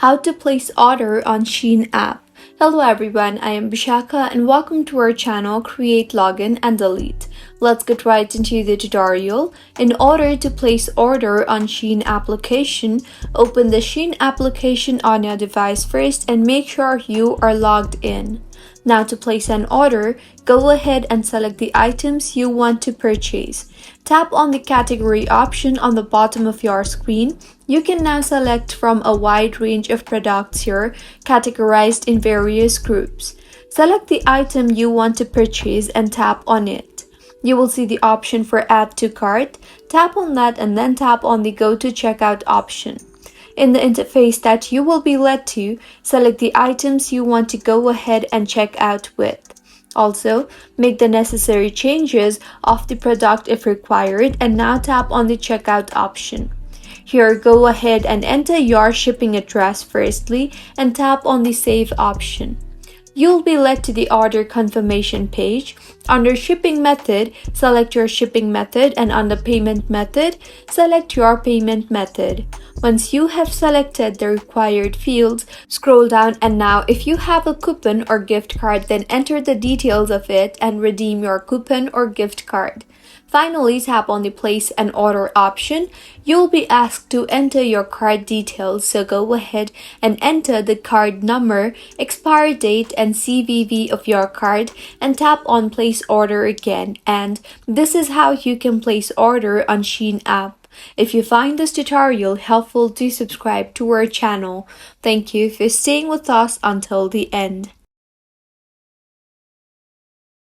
How to place order on Shein app. Hello everyone, I am Bishaka and welcome to our channel Create Login and Delete. Let's get right into the tutorial. In order to place order on Shein application, open the Shein application on your device first and make sure you are logged in. Now to place an order, go ahead and select the items you want to purchase. Tap on the category option on the bottom of your screen. You can now select from a wide range of products here, categorized in various groups. Select the item you want to purchase and tap on it. You will see the option for Add to Cart. Tap on that and then tap on the Go to Checkout option. In the interface that you will be led to, select the items you want to go ahead and check out with. Also, make the necessary changes of the product if required and now tap on the checkout option. Here, go ahead and enter your shipping address firstly and tap on the Save option. You'll be led to the order confirmation page. Under shipping method, select your shipping method and under payment method, select your payment method. Once you have selected the required fields, scroll down and now if you have a coupon or gift card, then enter the details of it and redeem your coupon or gift card. Finally, tap on the Place an Order option. You'll be asked to enter your card details, so go ahead and enter the card number, expiry date, and CVV of your card and tap on Place Order again. And this is how you can place order on Shein app. If you find this tutorial helpful, do subscribe to our channel. Thank you for staying with us until the end.